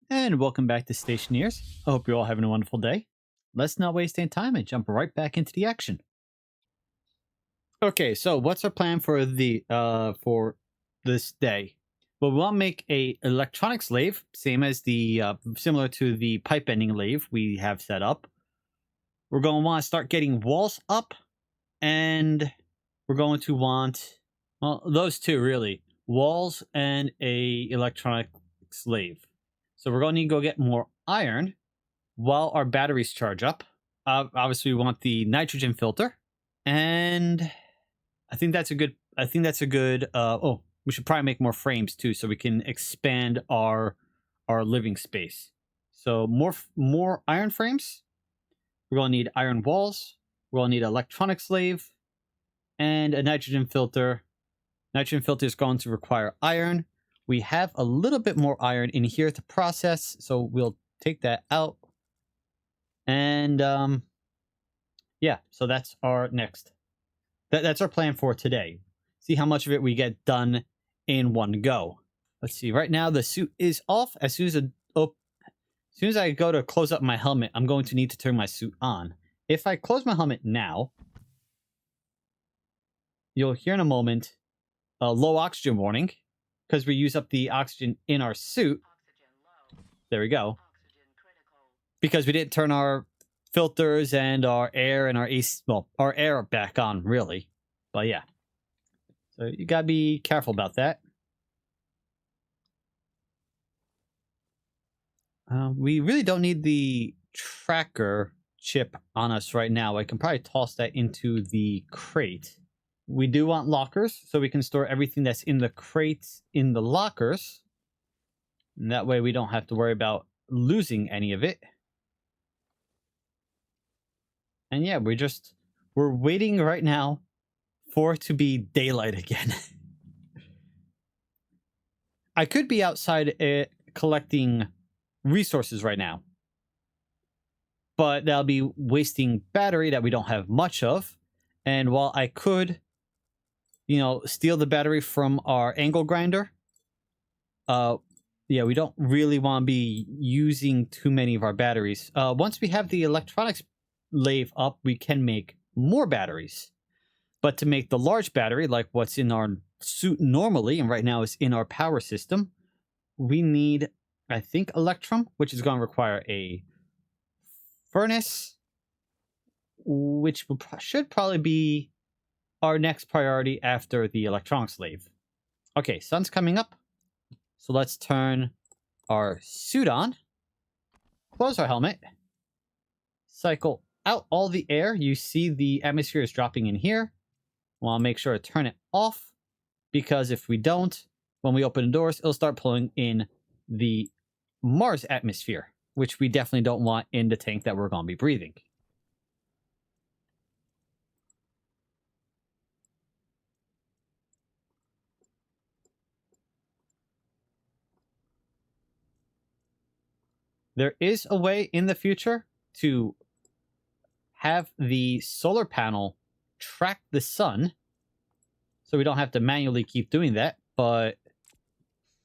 And welcome back to Stationeers. I hope you're all having a wonderful day. Let's not waste any time and jump right back into the action. Okay, so what's our plan for this day? Well, we want to make a electronics lathe, same as the similar to the pipe bending lathe we have set up. We're going to want to start getting walls up, and we're going to want those two really, walls and a electronics lathe. So we're going to need to go get more iron while our batteries charge up. Obviously, we want the nitrogen filter, and I think that's a good. Oh, we should probably make more frames too, so we can expand our living space. So more iron frames. We're gonna need iron walls. We're gonna need an electronics lathe and a nitrogen filter. Nitrogen filter is going to require iron. We have a little bit more iron in here to process, so we'll take that out. And yeah, so that's our next. That's our plan for today. See how much of it we get done in one go. Let's see. Right now the suit is off. As soon as I go to close up my helmet, I'm going to need to turn my suit on. If I close my helmet now, you'll hear in a moment a low oxygen warning because we use up the oxygen in our suit. There we go. Because we didn't turn our filters and our air and our AC, well, our air back on, really. But yeah. So you gotta be careful about that. We really don't need the tracker chip on us right now. I can probably toss that into the crate. We do want lockers, so we can store everything that's in the crates in the lockers. And that way we don't have to worry about losing any of it. And yeah, we're waiting right now for it to be daylight again. I could be outside collecting resources right now, but that'll be wasting battery that we don't have much of. And while I could, steal the battery from our angle grinder, yeah, we don't really want to be using too many of our batteries. Once we have the electronics lathe up, we can make more batteries. But to make the large battery, like what's in our suit normally, and right now is in our power system, we need, I think, electrum, which is going to require a furnace, which should probably be our next priority after the electronics lathe. Okay, sun's coming up. So let's turn our suit on, close our helmet, cycle out all the air. You see the atmosphere is dropping in here. Want to make sure to turn it off, because if we don't, when we open the doors, it'll start pulling in the Mars atmosphere, which we definitely don't want in the tank that we're going to be breathing. There is a way in the future to have the solar panel track the sun, so we don't have to manually keep doing that, but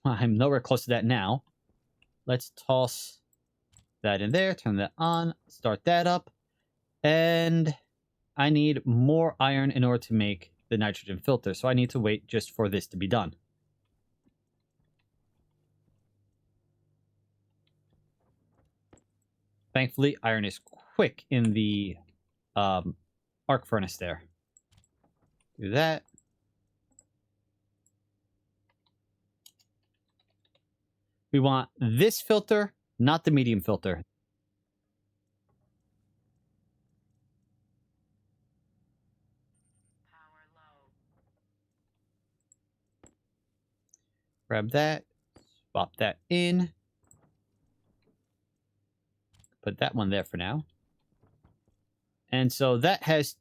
I'm nowhere close to that now. Let's toss that in there, turn that on, start that up, and I need more iron in order to make the nitrogen filter, so I need to wait just for this to be done. Thankfully, iron is quick in the arc furnace there. Do that. We want this filter, not the medium filter. Grab that, swap that in. Put that one there for now. And so that has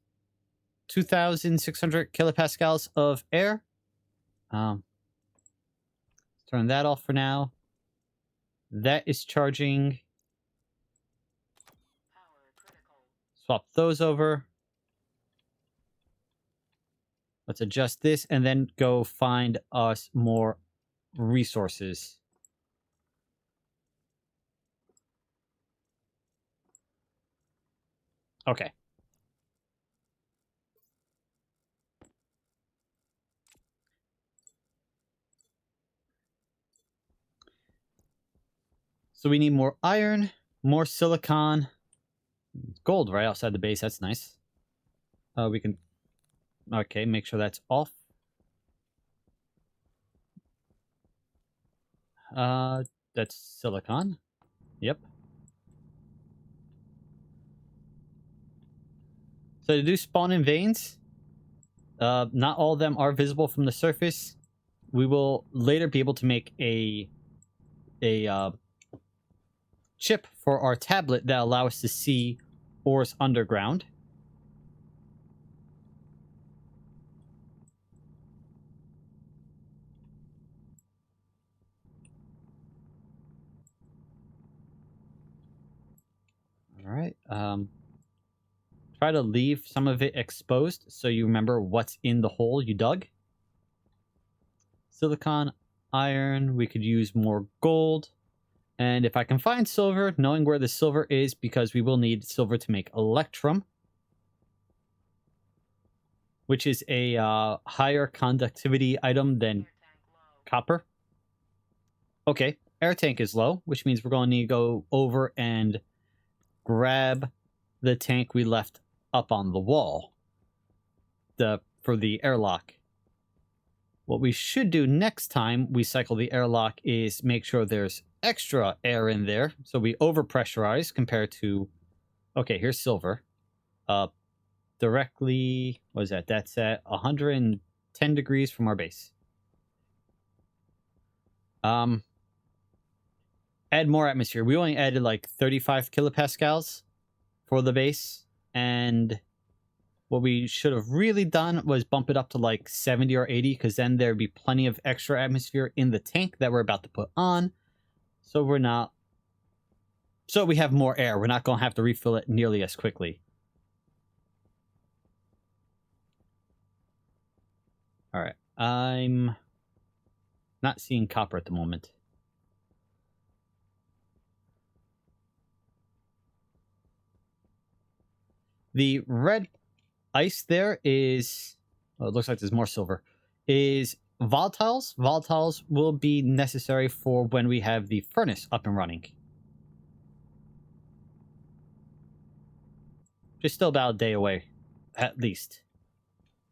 2,600 kilopascals of air. Turn that off for now. That is charging. Swap those over. Let's adjust this and then go find us more resources. Okay. So we need more iron, more silicon, gold right outside the base. That's nice. We can... Okay, make sure that's off. That's silicon. Yep. So to do spawn in veins, not all of them are visible from the surface. We will later be able to make a chip for our tablet that allow us to see ores underground. All right. Try to leave some of it exposed so you remember what's in the hole you dug. Silicon, iron. We could use more gold. And if I can find silver, knowing where the silver is, because we will need silver to make electrum, which is a higher conductivity item than copper. Okay, air tank is low, which means we're going to need to go over and grab the tank we left up on the wall for the airlock. What we should do next time we cycle the airlock is make sure there's extra air in there, so we overpressurize compared to... Okay, here's silver. Directly... What is that? That's at 110 degrees from our base. Add more atmosphere. We only added like 35 kilopascals for the base, and what we should have really done was bump it up to like 70 or 80, because then there'd be plenty of extra atmosphere in the tank that we're about to put on. So we're not... So we have more air. We're not going to have to refill it nearly as quickly. All right. I'm not seeing copper at the moment. The red ice there is... Oh, it looks like there's more silver. Is volatiles. Volatiles will be necessary for when we have the furnace up and running. Just still about a day away, at least.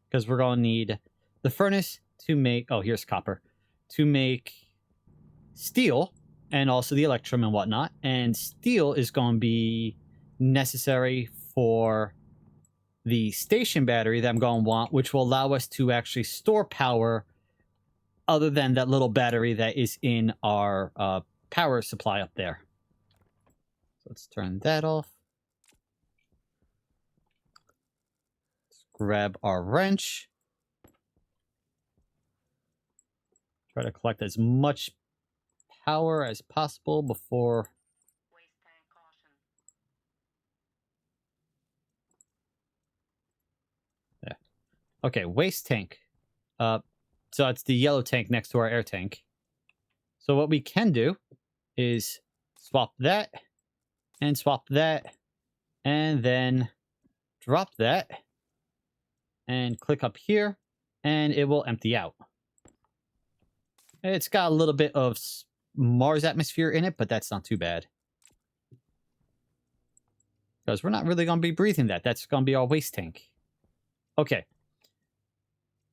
Because we're going to need the furnace to make... Oh, here's copper. To make steel, and also the electrum and whatnot. And steel is going to be necessary for the station battery that I'm going to want, which will allow us to actually store power other than that little battery that is in our power supply up there. So let's turn that off. Let's grab our wrench. Try to collect as much power as possible before... Yeah. Okay, waste tank. So it's the yellow tank next to our air tank. So what we can do is swap that, and then drop that, and click up here, and it will empty out. It's got a little bit of Mars atmosphere in it, but that's not too bad. Because we're not really going to be breathing that. That's going to be our waste tank. Okay.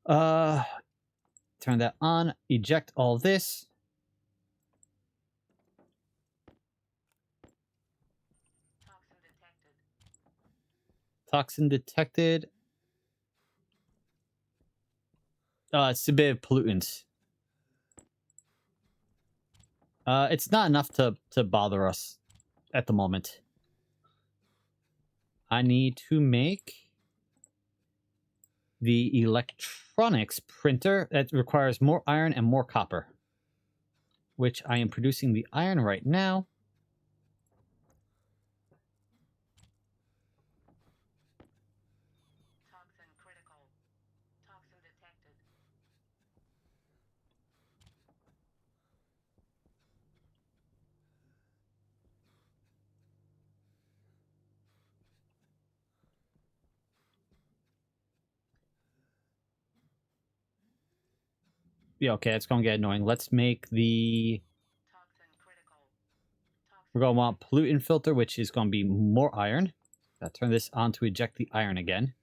Turn that on. Eject all this. Toxin detected. It's a bit of pollutants. It's not enough to bother us at the moment. I need to make the electronics printer that requires more iron and more copper, which I am producing the iron right now. Toxin critical. Toxin detected. Yeah, okay, it's going to get annoying. Let's make the... Toxin critical. We're going to want pollutant filter, which is going to be more iron. I'll turn this on to eject the iron again.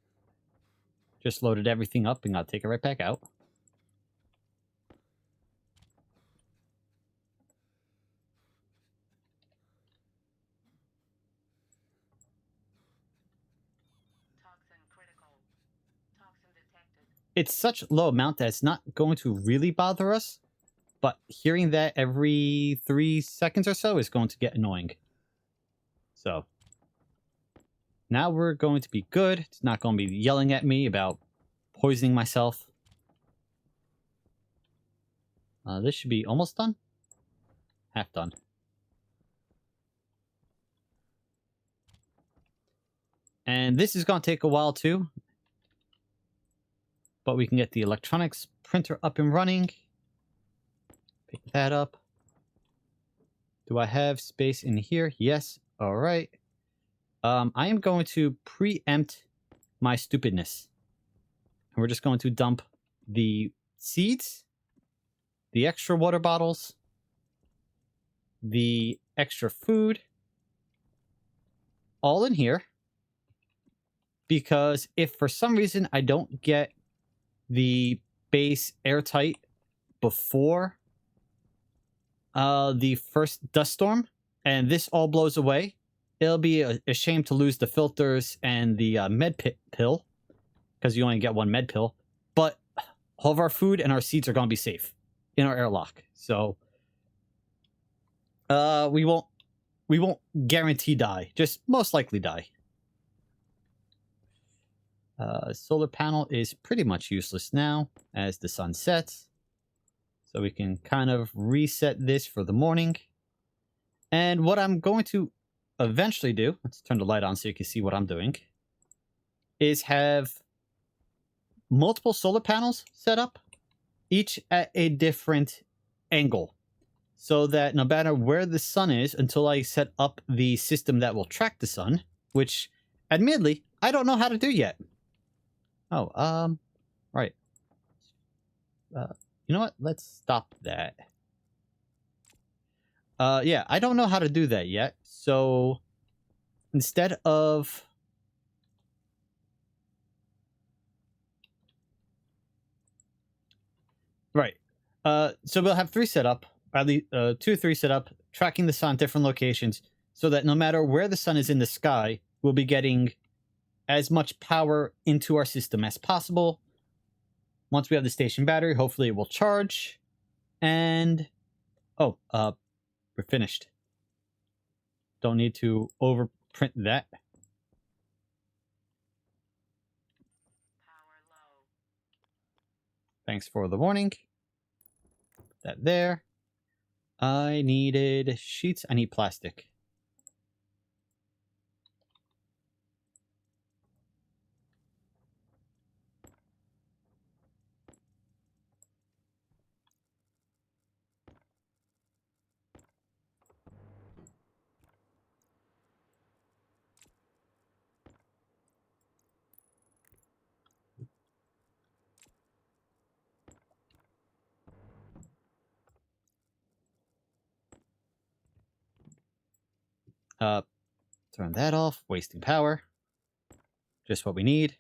Just loaded everything up and I'll take it right back out. Toxin critical. Toxin detected. It's such low amount that it's not going to really bother us. But hearing that every 3 seconds or so is going to get annoying. So now we're going to be good. It's not going to be yelling at me about poisoning myself. This should be almost done. Half done. And this is going to take a while too. But we can get the electronics printer up and running. Pick that up. Do I have space in here? Yes. All right. I am going to preempt my stupidness. And we're just going to dump the seeds, the extra water bottles, the extra food, all in here. Because if for some reason I don't get the base airtight before the first dust storm, and this all blows away, it'll be a shame to lose the filters and the med pill, because you only get one med pill. But all of our food and our seeds are going to be safe in our airlock. So we won't guarantee die, just most likely die. Solar panel is pretty much useless now as the sun sets. So we can kind of reset this for the morning. And what I'm going to eventually do, let's turn the light on so you can see what I'm doing, is have multiple solar panels set up, each at a different angle. So that no matter where the sun is, until I set up the system that will track the sun, which admittedly, I don't know how to do yet. Oh, right. You know what? Let's stop that. Yeah, I don't know how to do that yet. So instead of... Right. So we'll have 3 set up, at least 2 or 3 set up, tracking the sun at different locations, so that no matter where the sun is in the sky, we'll be getting as much power into our system as possible. Once we have the station battery, hopefully it will charge. And oh, we're finished. Don't need to overprint that. Power low. Thanks for the warning. Put that there. I needed sheets. I need plastic. Turn that off. Wasting power. Just what we need.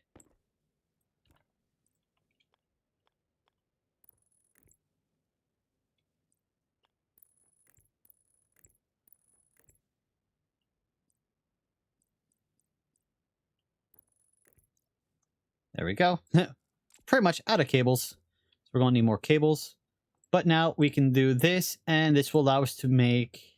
There we go. Pretty much out of cables. So we're going to need more cables. But now we can do this, and this will allow us to make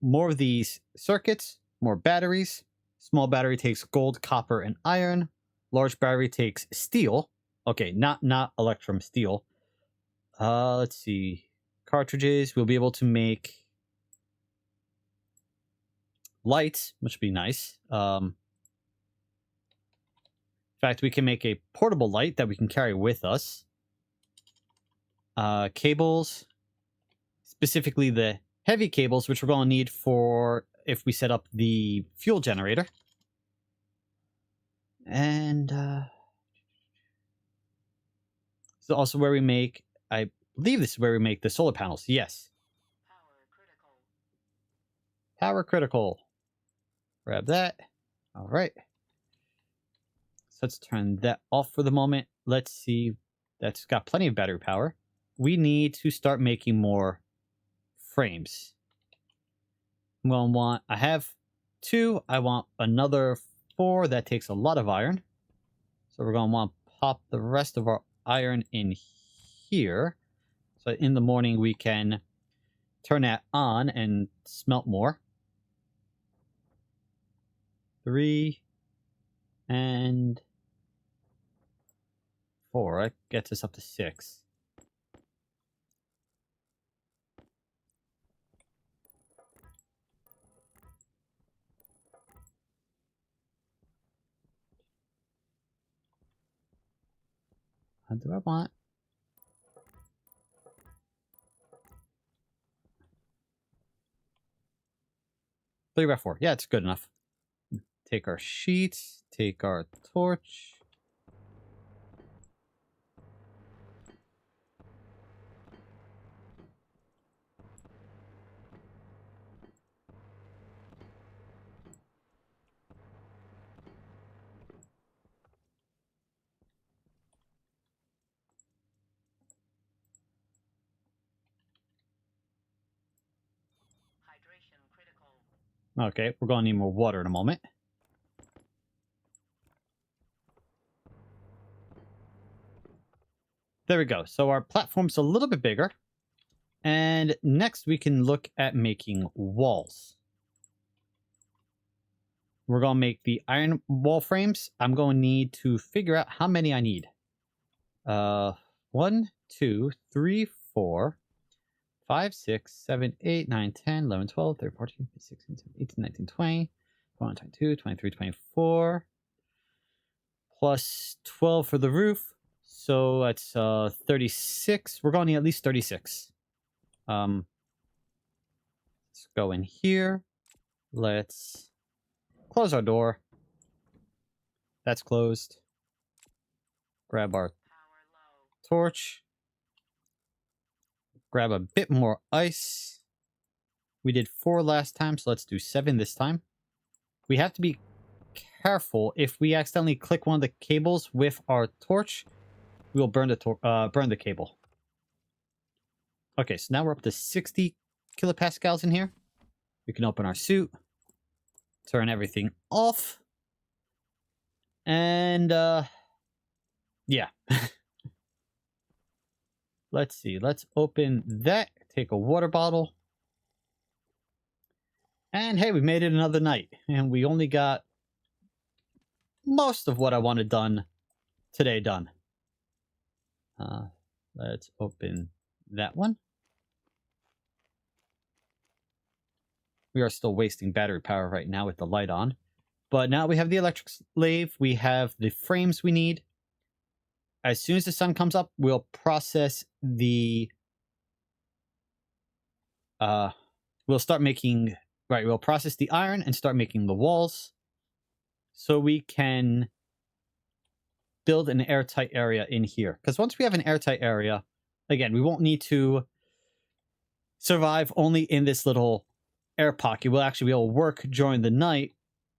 more of these circuits, more batteries. Small battery takes gold, copper, and iron. Large battery takes steel. Okay, not electrum, steel. Let's see. Cartridges. We'll be able to make lights, which would be nice. In fact, we can make a portable light that we can carry with us. Cables, specifically the heavy cables, which we're going to need for if we set up the fuel generator. And so also where we make I believe this is where we make the solar panels. Yes. Power critical. Power critical. Grab that. All right. So let's turn that off for the moment. Let's see. That's got plenty of battery power. We need to start making more frames. I'm going to want, I have 2. I want another 4. That takes a lot of iron. So we're going to want to pop the rest of our iron in here. So in the morning we can turn that on and smelt more. 3 and 4. That gets us up to 6. What do I want? 3 by 4. Yeah, it's good enough. Take our sheets. Take our torch. Hydration critical. Okay, we're going to need more water in a moment. There we go. So our platform's a little bit bigger. And next we can look at making walls. We're going to make the iron wall frames. I'm going to need to figure out how many I need. 1, 2, 3, 4, 5, 6, 7, 8, 9, 10, 11, 12, 13, 14, 15, 16, 17, 18, 19, 20, 21, 22, 23, 24, plus 12 for the roof. So that's 36. We're going to need at least 36. Let's go in here. Let's close our door. That's closed. Grab our Power low. torch. Grab a bit more ice. We did 4 last time, so let's do 7 this time. We have to be careful. If we accidentally click one of the cables with our torch, we will burn the cable. Okay, so now we're up to 60 kilopascals in here. We can open our suit, turn everything off, and yeah. Let's see. Let's open that. Take a water bottle. And hey, we made it another night. And we only got most of what I wanted done today done. Let's open that one. We are still wasting battery power right now with the light on. But now we have the electric slave. We have the frames we need. As soon as the sun comes up, we'll process the... we'll start making... Right, we'll process the iron and start making the walls. So we can build an airtight area in here. Because once we have an airtight area, again, we won't need to survive only in this little air pocket. We'll actually be able to work during the night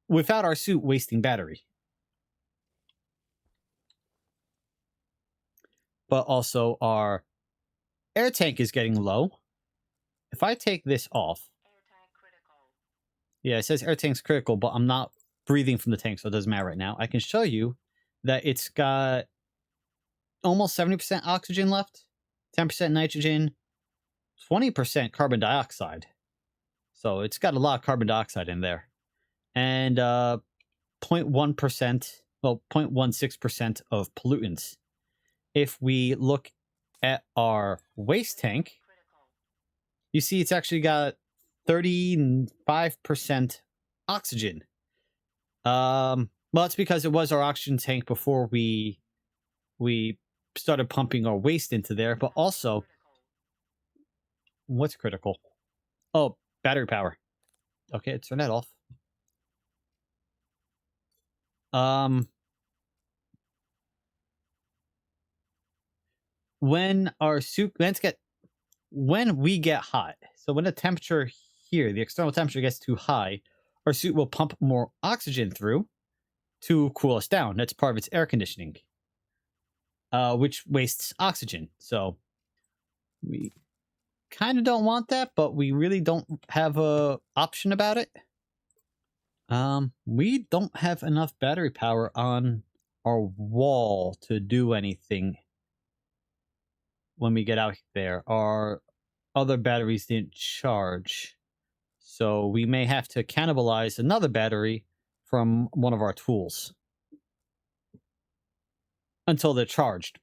without our suit wasting battery. But also our air tank is getting low. If I take this off... Air tank critical. Yeah, it says air tank's critical, but I'm not breathing from the tank, so it doesn't matter right now. I can show you that it's got almost 70% oxygen left, 10% nitrogen, 20% carbon dioxide. So it's got a lot of carbon dioxide in there. And 0.1%, well, 0.16% of pollutants. If we look at our waste tank, you see it's actually got 35% oxygen. Well, it's because it was our oxygen tank before we started pumping our waste into there, but also... What's critical? Oh, battery power. Okay, let's turn that off. when our soup when we get hot, so when the temperature here, the external temperature gets too high, our suit will pump more oxygen through to cool us down. That's part of its air conditioning, which wastes oxygen. So we kind of don't want that, but we really don't have a option about it. We don't have enough battery power on our wall to do anything when we get out there. Our other batteries didn't charge, so we may have to cannibalize another battery from one of our tools until they're charged.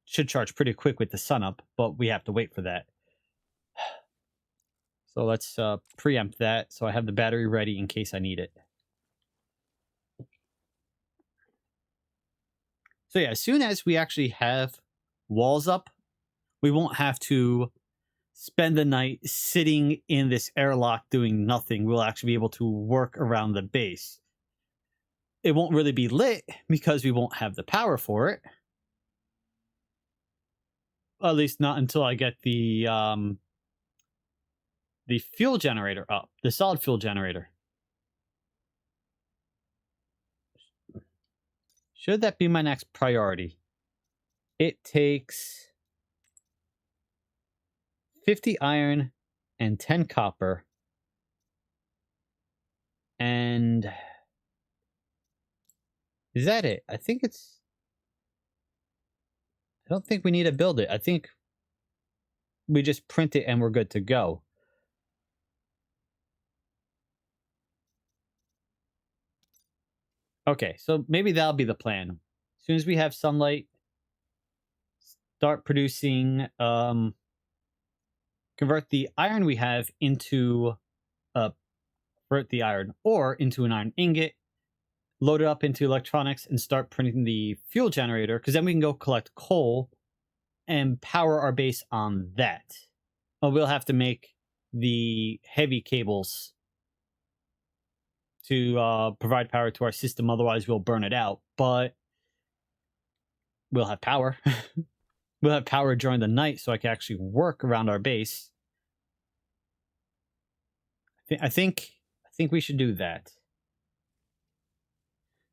Should charge pretty quick with the sun up, but we have to wait for that. So let's preempt that so I have the battery ready in case I need it. So yeah, as soon as we actually have walls up, we won't have to spend the night sitting in this airlock doing nothing. We'll actually be able to work around the base. It won't really be lit because we won't have the power for it. At least not until I get the fuel generator up, the solid fuel generator. Should that be my next priority? It takes 50 iron and 10 copper. And is that it? I don't think we need to build it. I think we just print it and we're good to go. Okay, so maybe that'll be the plan. As soon as we have sunlight, start producing, convert the iron we have into, convert the iron ore into an iron ingot, load it up into electronics, and start printing the fuel generator, because then we can go collect coal and power our base on that. Well, we'll have to make the heavy cables to provide power to our system, otherwise we'll burn it out, but we'll have power. We'll have power during the night so I can actually work around our base. I think we should do that.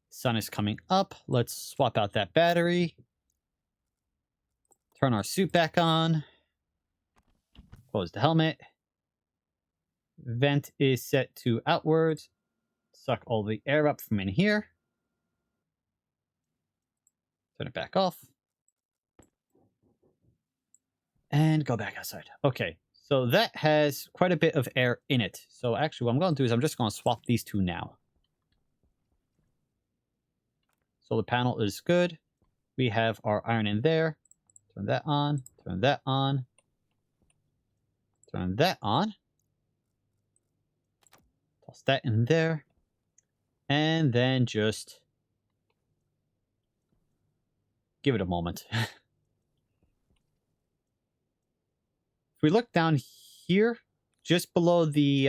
Sun is coming up. Let's swap out that battery. Turn our suit back on. Close the helmet. Vent is set to outwards. Suck all the air up from in here. Turn it back off. And go back outside. Okay, so that has quite a bit of air in it. So actually what I'm going to do is I'm just going to swap these two now. Solar panel is good. We have our iron in there. Turn that on. Turn that on. Turn that on. Toss that in there. And then just give it a moment. If we look down here, just below the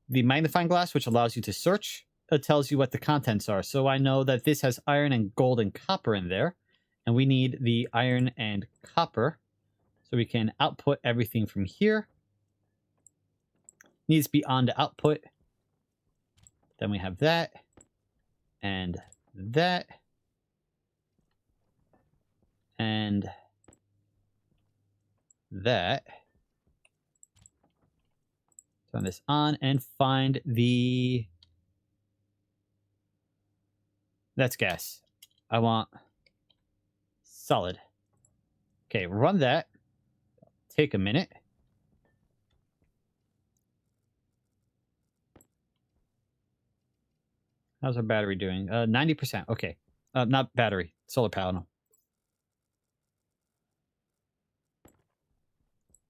magnifying glass, which allows you to search, it tells you what the contents are. So I know that this has iron and gold and copper in there, and we need the iron and copper. So we can output everything from here. Needs to be on to output. Then we have that, and that, and that. Turn this on and find the... That's gas. I want solid. Okay, run that. Take a minute. How's our battery doing? 90%. Okay. Not battery. Solar panel.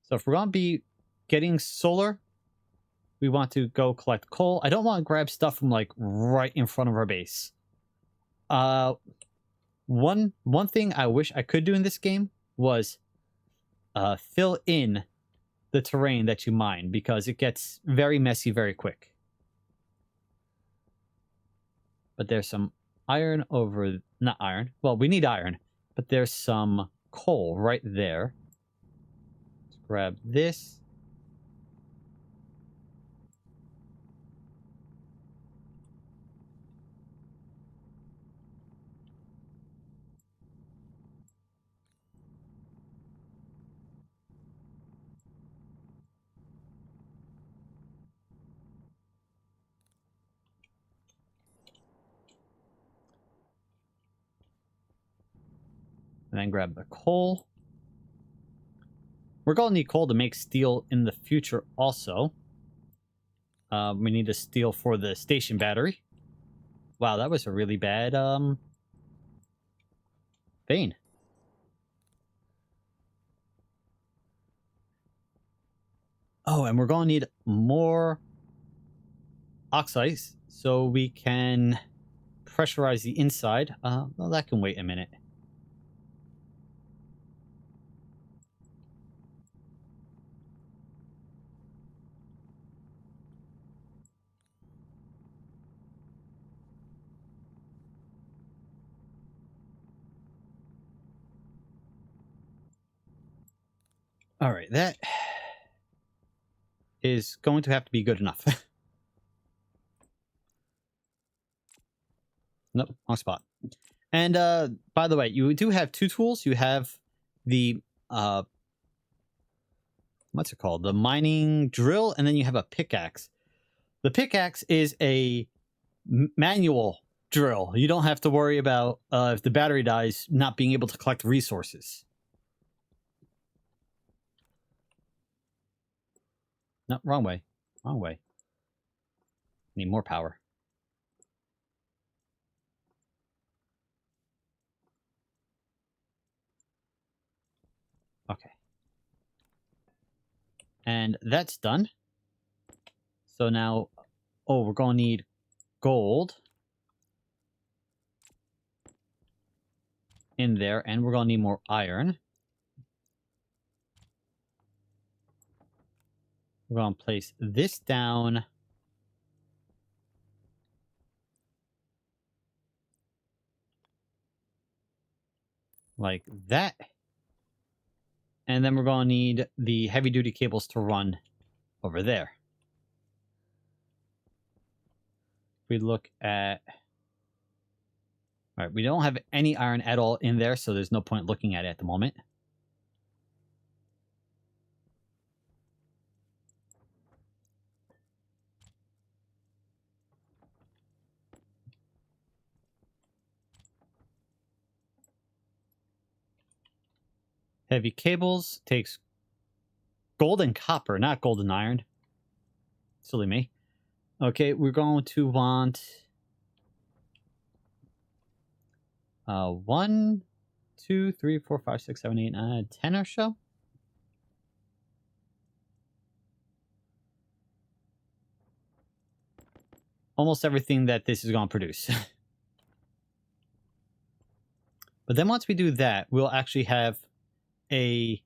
So if we're going to be getting solar, we want to go collect coal. I don't want to grab stuff from like right in front of our base. One thing I wish I could do in this game was fill in the terrain that you mine, because it gets very messy very quick. But there's some iron over... Not iron. Well, we need iron. But there's some coal right there. Let's grab this. And then grab the coal. We're going to need coal to make steel in the future also. We need the steel for the station battery. Wow, that was a really bad vein. Oh, and we're going to need more oxides so we can pressurize the inside. Well, that can wait a minute. All right, that is going to have to be good enough. Nope, wrong spot. And by the way, you do have two tools. You have the what's it called? The mining drill, and then you have a pickaxe. The pickaxe is a manual drill. You don't have to worry about if the battery dies, not being able to collect resources. No, wrong way. Wrong way. Need more power. Okay. And that's done. So now, oh, we're going to need gold in there, and we're going to need more iron. We're going to place this down like that. And then we're going to need the heavy-duty cables to run over there. We look at... All right, we don't have any iron at all in there, so there's no point looking at it at the moment. Heavy cables takes gold and copper, not gold and iron. Silly me. Okay, we're going to want 1, 2, 3, 4, 5, 6, 7, 8, 9, 10 or so. Almost everything that this is going to produce. But then once we do that, we'll actually have a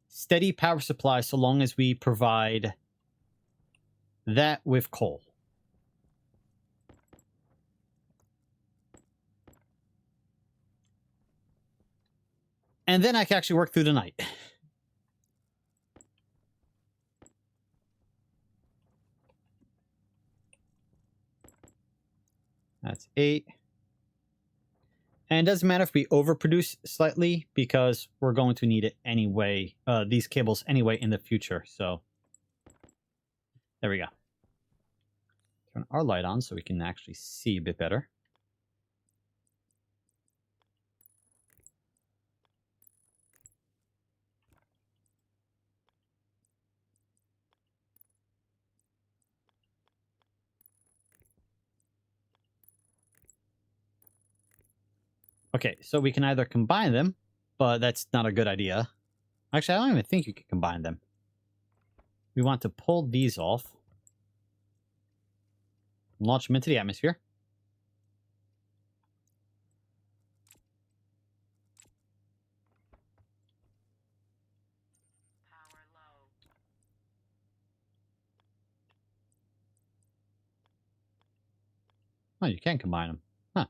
steady power supply so long as we provide that with coal. And then I can actually work through the night. That's 8. And it doesn't matter if we overproduce slightly because we're going to need it anyway, these cables anyway in the future. So there we go. Turn our light on so we can actually see a bit better. Okay, so we can either combine them, but that's not a good idea. Actually, I don't even think you can combine them. We want to pull these off. Launch them into the atmosphere. Power low. Oh, you can combine them. Huh.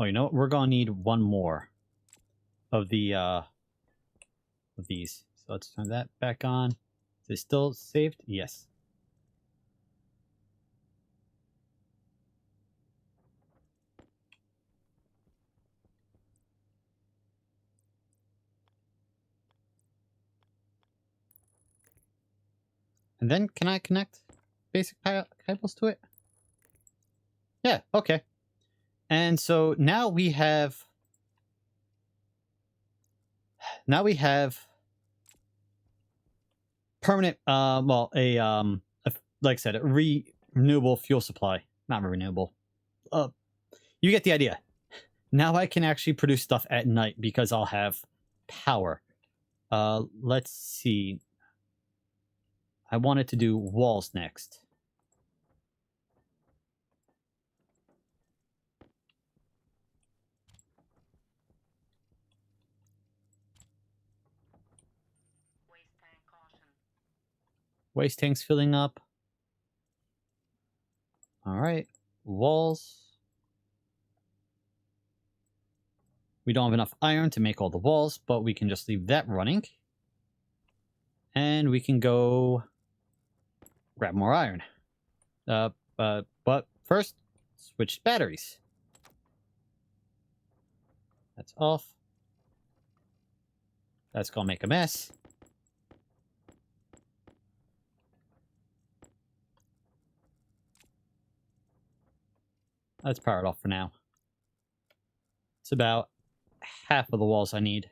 Oh, you know what? We're gonna need one more of the of these. So let's turn that back on. Is it still saved? Yes. And then can I connect basic cables to it? Yeah, okay. And so now we have permanent well a like I said, a renewable fuel supply. Not renewable. You get the idea. Now I can actually produce stuff at night because I'll have power. Let's see. I wanted to do walls next. Waste tank caution. Waste tanks filling up. All right. Walls. We don't have enough iron to make all the walls, but we can just leave that running. And we can go grab more iron. But first, switch batteries. That's off. That's gonna make a mess. Let's power it off for now. It's about half of the walls I need.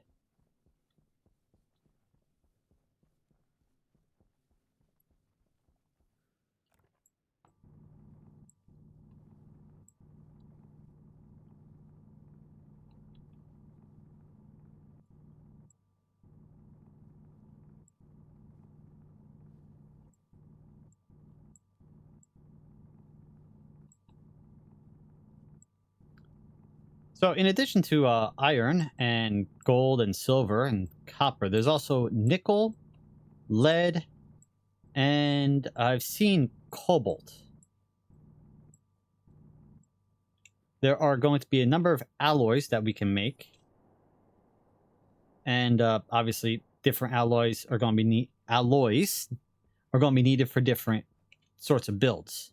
So in addition to iron and gold and silver and copper, there's also nickel, lead, and I've seen cobalt. There are going to be a number of alloys that we can make. And obviously different alloys are going to be needed for different sorts of builds.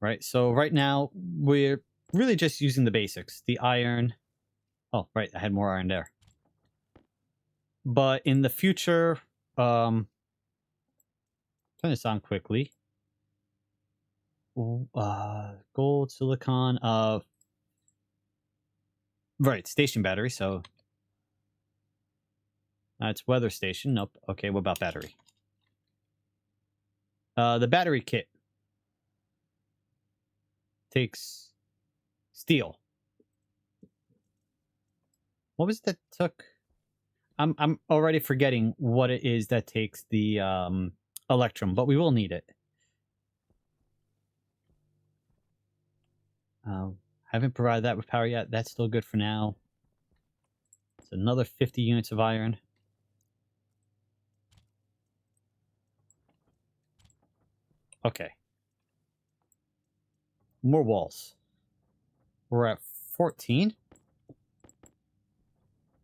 Right, so right now we're really just using the basics. The iron. Oh, right, I had more iron there. But in the future, turn this on quickly. Gold, silicon, right, station battery, so that's weather station. Nope. Okay, what about battery? The battery kit takes steel. What was it that took? I'm already forgetting what it is that takes the electrum, but we will need it. Haven't provided that with power yet. That's still good for now. It's another 50 units of iron. Okay. More walls. We're at 14.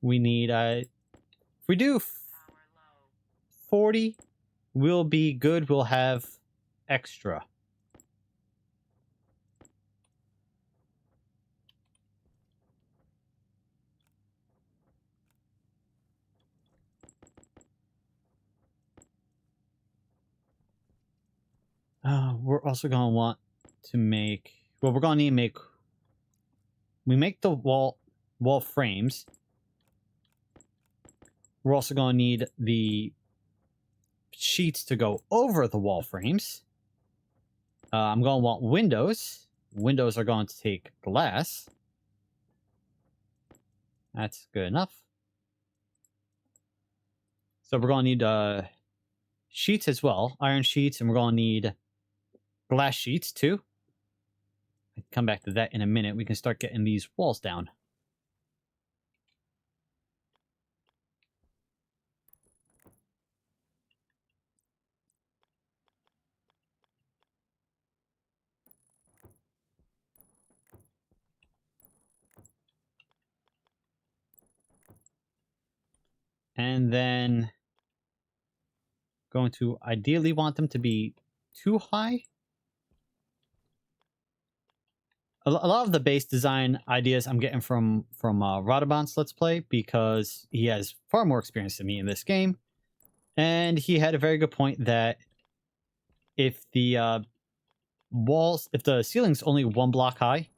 We need if we do Power low. 40, we'll be good. We'll have extra. We're also going to want to make... Well, we're going to need to make... We make the wall frames. We're also going to need the sheets to go over the wall frames. I'm going to want windows. Windows are going to take glass. That's good enough. So we're going to need sheets as well. Iron sheets, and we're going to need glass sheets too. I can come back to that in a minute. We can start getting these walls down. And then going to ideally want them to be too high. A lot of the base design ideas I'm getting from Radabant's Let's Play, because he has far more experience than me in this game, and he had a very good point that if the if the ceiling's only 1 block high,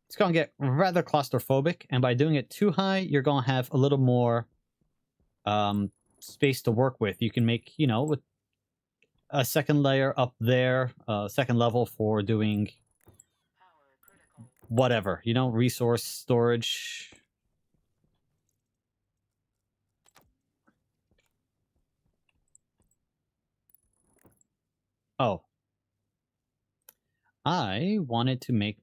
it's going to get rather claustrophobic, and by doing it too high, you're going to have a little more space to work with. You can make, you know, with a second layer up there, second level for doing Power critical. whatever, you know, resource storage. Oh, I wanted to make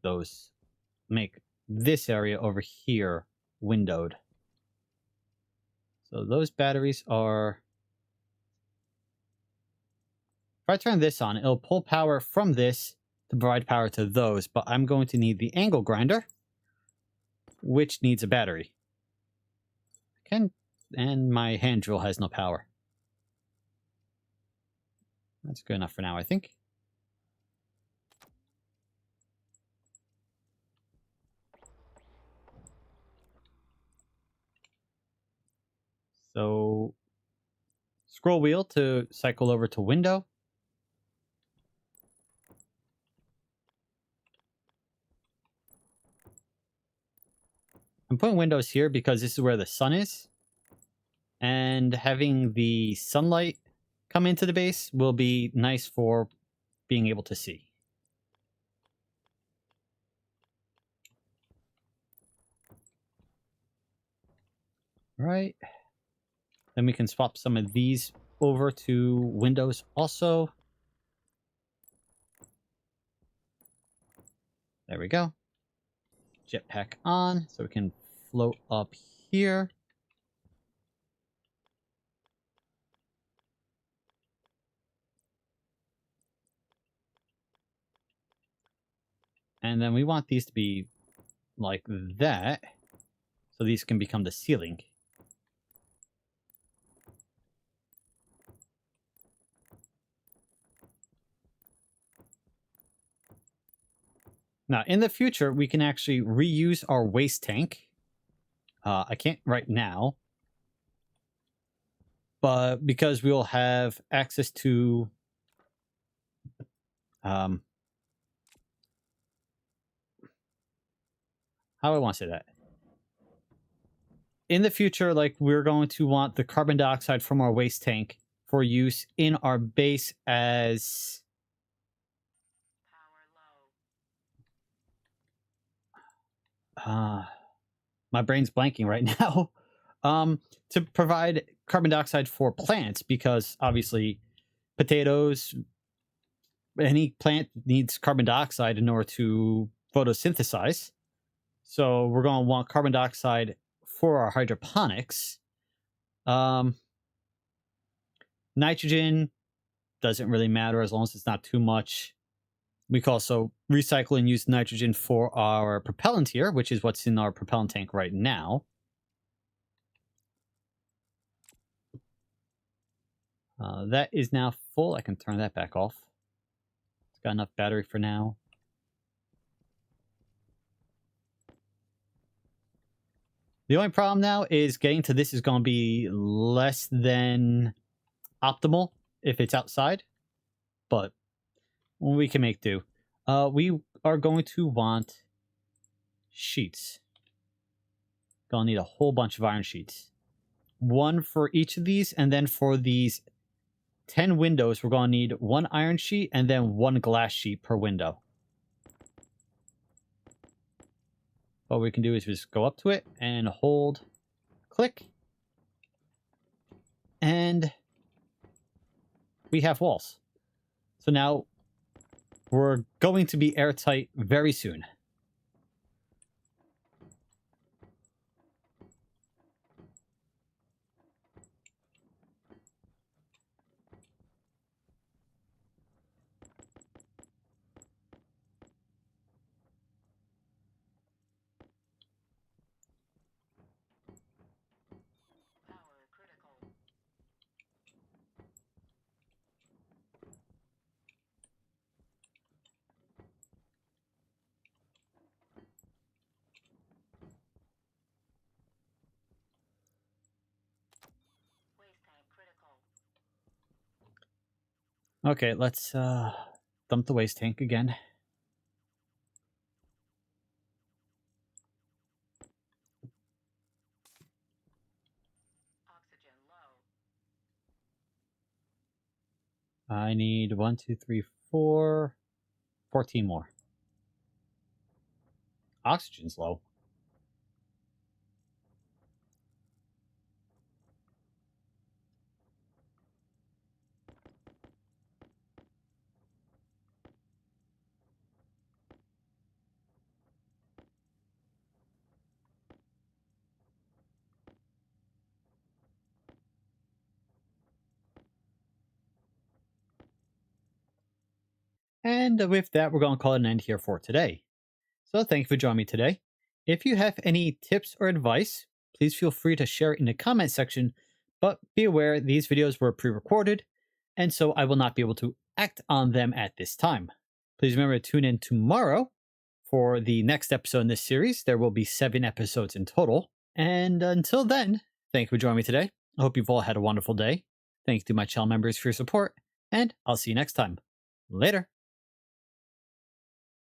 this area over here windowed. So those batteries are... If I turn this on, it'll pull power from this to provide power to those, but I'm going to need the angle grinder, which needs a battery. And my hand drill has no power. That's good enough for now, I think. So, scroll wheel to cycle over to window. I'm putting windows here because this is where the sun is. And having the sunlight come into the base will be nice for being able to see. All right. Then we can swap some of these over to windows also. There we go. Jetpack on, so we can float up here. And then we want these to be like that, so these can become the ceiling. Now, in the future, we can actually reuse our waste tank. I can't right now, but because we'll have access to how do I want to say that? In the future, like, we're going to want the carbon dioxide from our waste tank for use in our base as... Power low. My brain's blanking right now. To provide carbon dioxide for plants, because obviously potatoes, any plant needs carbon dioxide in order to photosynthesize. So we're going to want carbon dioxide for our hydroponics. Nitrogen doesn't really matter as long as it's not too much. We can also recycle and use nitrogen for our propellant here, which is what's in our propellant tank right now. That is now full. I can turn that back off. It's got enough battery for now. The only problem now is getting to this is going to be less than optimal if it's outside, but we can make do. We are going to want sheets. Gonna need a whole bunch of iron sheets. One for each of these, and then for these 10 windows, we're going to need 1 iron sheet and then 1 glass sheet per window. What we can do is just go up to it and hold, click, and we have walls. So now we're going to be airtight very soon. Power critical. Okay, let's dump the waste tank again. Oxygen low. I need 1, 2, 3, 4, 14 more. Oxygen's low. And with that, we're going to call it an end here for today. So thank you for joining me today. If you have any tips or advice, please feel free to share it in the comment section, but be aware these videos were pre-recorded, and so I will not be able to act on them at this time. Please remember to tune in tomorrow for the next episode in this series. There will be 7 episodes in total. And until then, thank you for joining me today. I hope you've all had a wonderful day. Thank you to my channel members for your support, and I'll see you next time. Later.